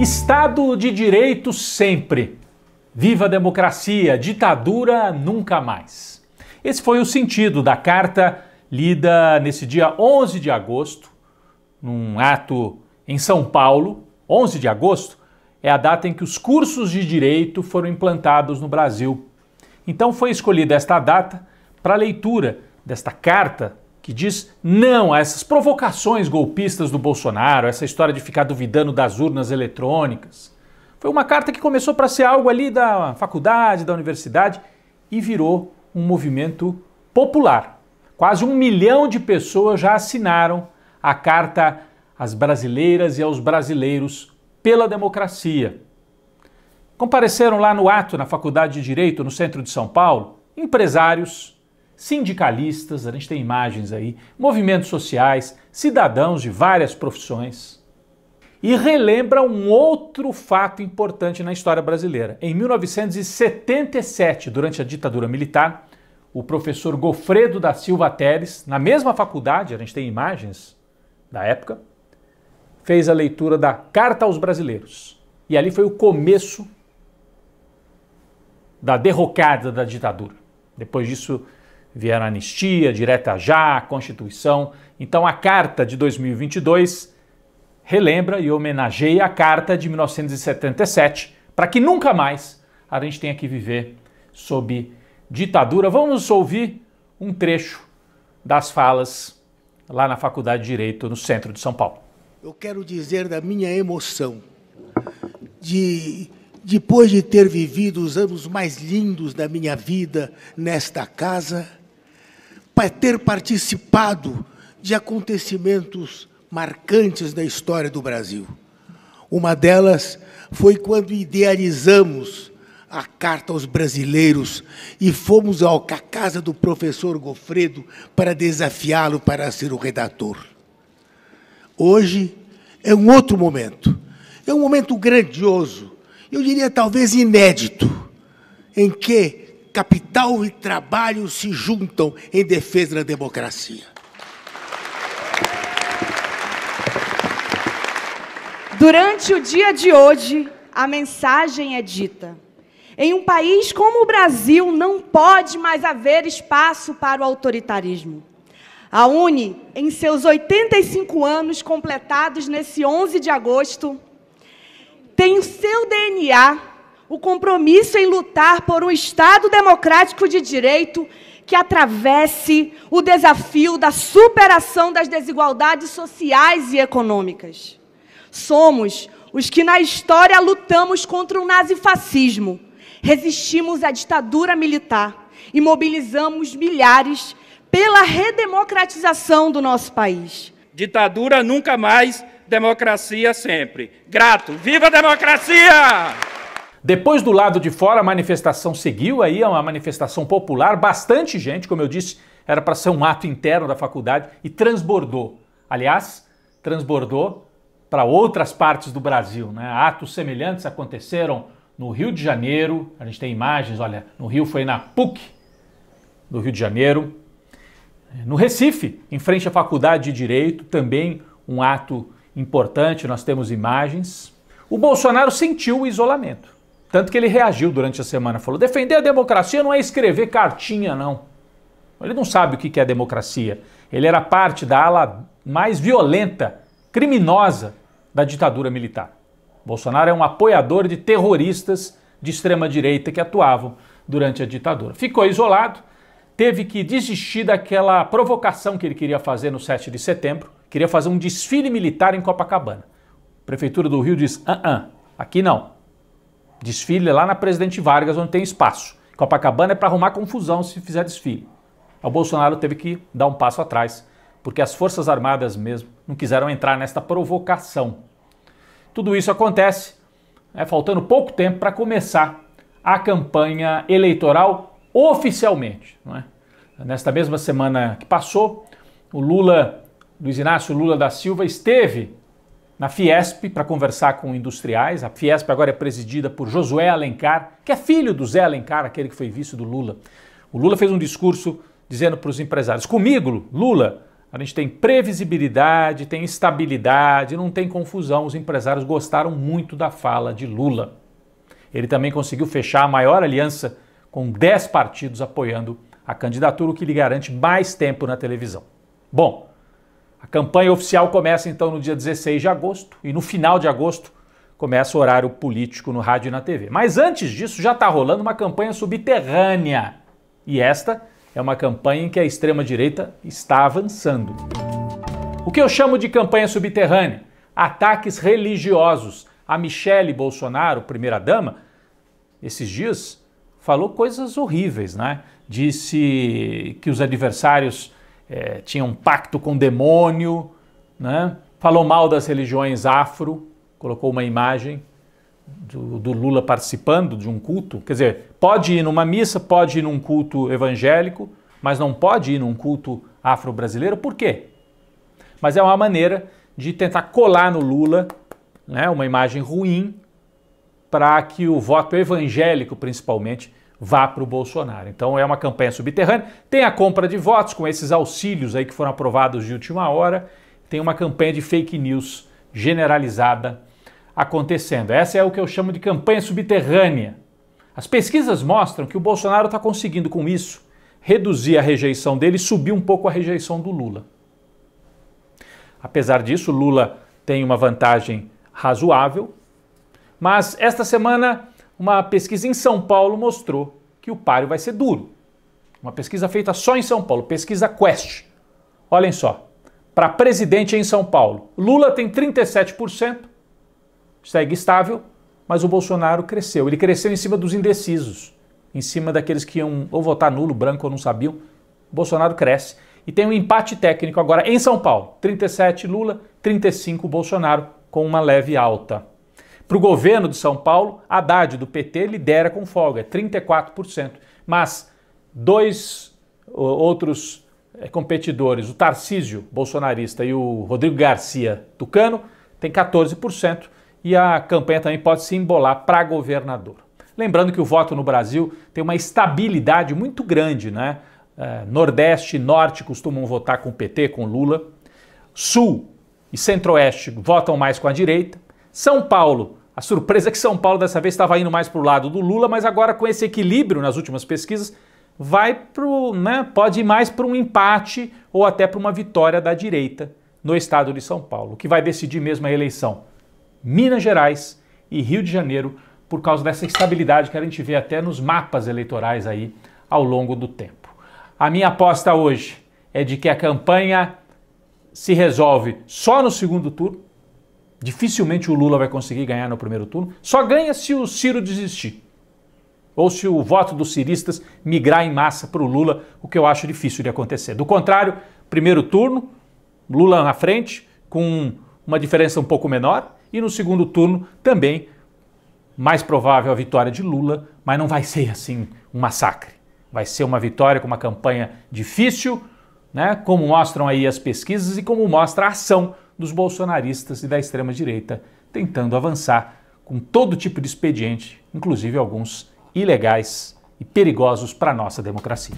Estado de Direito sempre. Viva a democracia, ditadura nunca mais. Esse foi o sentido da carta lida nesse dia 11 de agosto, num ato em São Paulo. 11 de agosto é a data em que os cursos de direito foram implantados no Brasil. Então foi escolhida esta data para a leitura desta carta que diz não a essas provocações golpistas do Bolsonaro, essa história de ficar duvidando das urnas eletrônicas. Foi uma carta que começou para ser algo ali da faculdade, da universidade e virou um movimento popular. Quase 1 milhão de pessoas já assinaram a carta às brasileiras e aos brasileiros pela democracia. Compareceram lá no ato na Faculdade de Direito, no centro de São Paulo, empresários, sindicalistas, a gente tem imagens aí, movimentos sociais, cidadãos de várias profissões. E relembra um outro fato importante na história brasileira. Em 1977, durante a ditadura militar, o professor Goffredo da Silva Teles, na mesma faculdade, a gente tem imagens da época, fez a leitura da Carta aos Brasileiros. E ali foi o começo da derrocada da ditadura. Depois disso vieram a anistia, direta já, a Constituição. Então a Carta de 2022 relembra e homenageia a Carta de 1977, para que nunca mais a gente tenha que viver sob ditadura. Vamos ouvir um trecho das falas lá na Faculdade de Direito, no centro de São Paulo. Eu quero dizer da minha emoção depois de ter vivido os anos mais lindos da minha vida nesta casa, para ter participado de acontecimentos marcantes da história do Brasil. Uma delas foi quando idealizamos a Carta aos Brasileiros e fomos à casa do professor Goffredo para desafiá-lo para ser o redator. Hoje é um outro momento. É um momento grandioso, eu diria talvez inédito, em que capital e trabalho se juntam em defesa da democracia. Durante o dia de hoje, a mensagem é dita. Em um país como o Brasil, não pode mais haver espaço para o autoritarismo. A UNE, em seus 85 anos completados nesse 11 de agosto, tem o seu DNA o compromisso em lutar por um Estado democrático de direito que atravesse o desafio da superação das desigualdades sociais e econômicas. Somos os que na história lutamos contra o nazifascismo, resistimos à ditadura militar e mobilizamos milhares pela redemocratização do nosso país. Ditadura nunca mais, democracia sempre. Grato, viva a democracia! Depois do lado de fora a manifestação seguiu, aí é uma manifestação popular, bastante gente, como eu disse, era para ser um ato interno da faculdade e transbordou. Aliás, transbordou para outras partes do Brasil, né? Atos semelhantes aconteceram no Rio de Janeiro, a gente tem imagens, olha, no Rio foi na PUC do Rio de Janeiro. No Recife, em frente à Faculdade de Direito, também um ato importante, nós temos imagens. O Bolsonaro sentiu o isolamento, tanto que ele reagiu durante a semana, falou, defender a democracia não é escrever cartinha, não. Ele não sabe o que é democracia. Ele era parte da ala mais violenta, criminosa da ditadura militar. Bolsonaro é um apoiador de terroristas de extrema-direita que atuavam durante a ditadura. Ficou isolado, teve que desistir daquela provocação que ele queria fazer no 7 de setembro, queria fazer um desfile militar em Copacabana. A Prefeitura do Rio diz, aqui não. Desfile lá na Presidente Vargas, onde tem espaço. Copacabana é para arrumar confusão se fizer desfile. O Bolsonaro teve que dar um passo atrás, porque as Forças Armadas mesmo não quiseram entrar nesta provocação. Tudo isso acontece, faltando pouco tempo para começar a campanha eleitoral oficialmente. Não é? Nesta mesma semana que passou, o Luiz Inácio Lula da Silva, esteve na Fiesp para conversar com industriais. A Fiesp agora é presidida por Josué Alencar, que é filho do Zé Alencar, aquele que foi vice do Lula. O Lula fez um discurso dizendo para os empresários, comigo, Lula, a gente tem previsibilidade, tem estabilidade, não tem confusão. Os empresários gostaram muito da fala de Lula. Ele também conseguiu fechar a maior aliança com 10 partidos apoiando a candidatura, o que lhe garante mais tempo na televisão. Bom, a campanha oficial começa então no dia 16 de agosto e no final de agosto começa o horário político no rádio e na TV. Mas antes disso já está rolando uma campanha subterrânea. E esta é uma campanha em que a extrema-direita está avançando. O que eu chamo de campanha subterrânea? Ataques religiosos. A Michele Bolsonaro, primeira-dama, esses dias falou coisas horríveis, né? Disse que os adversários tinham um pacto com o demônio, né? Falou mal das religiões afro, colocou uma imagem do Lula participando de um culto. Quer dizer, pode ir numa missa, pode ir num culto evangélico, mas não pode ir num culto afro-brasileiro. Por quê? Mas é uma maneira de tentar colar no Lula, né, uma imagem ruim para que o voto evangélico, principalmente, vá para o Bolsonaro. Então é uma campanha subterrânea. Tem a compra de votos com esses auxílios aí que foram aprovados de última hora. Tem uma campanha de fake news generalizada acontecendo. Essa é o que eu chamo de campanha subterrânea. As pesquisas mostram que o Bolsonaro está conseguindo com isso reduzir a rejeição dele e subir um pouco a rejeição do Lula. Apesar disso, Lula tem uma vantagem razoável, mas esta semana uma pesquisa em São Paulo mostrou que o páreo vai ser duro. Uma pesquisa feita só em São Paulo, pesquisa Quest. Olhem só, para presidente em São Paulo, Lula tem 37%, segue estável, mas o Bolsonaro cresceu. Ele cresceu em cima dos indecisos, em cima daqueles que iam ou votar nulo, branco ou não sabiam. O Bolsonaro cresce. E tem um empate técnico agora em São Paulo. 37 Lula, 35 Bolsonaro, com uma leve alta. Para o governo de São Paulo, Haddad do PT lidera com folga, 34%. Mas dois outros competidores, o Tarcísio, bolsonarista, e o Rodrigo Garcia, tucano, tem 14%. E a campanha também pode se embolar para governador. Lembrando que o voto no Brasil tem uma estabilidade muito grande, né? Nordeste e Norte costumam votar com o PT, com Lula. Sul e Centro-Oeste votam mais com a direita. São Paulo, a surpresa é que São Paulo dessa vez estava indo mais para o lado do Lula, mas agora com esse equilíbrio nas últimas pesquisas, pode ir mais para um empate ou até para uma vitória da direita no estado de São Paulo. O que vai decidir mesmo a eleição? Minas Gerais e Rio de Janeiro, por causa dessa estabilidade que a gente vê até nos mapas eleitorais aí ao longo do tempo. A minha aposta hoje é de que a campanha se resolve só no segundo turno. Dificilmente o Lula vai conseguir ganhar no primeiro turno. Só ganha se o Ciro desistir. Ou se o voto dos ciristas migrar em massa para o Lula, o que eu acho difícil de acontecer. Do contrário, primeiro turno, Lula na frente, com uma diferença um pouco menor. E no segundo turno também mais provável a vitória de Lula, mas não vai ser assim um massacre. Vai ser uma vitória com uma campanha difícil, né, como mostram aí as pesquisas e como mostra a ação dos bolsonaristas e da extrema-direita tentando avançar com todo tipo de expediente, inclusive alguns ilegais e perigosos para a nossa democracia.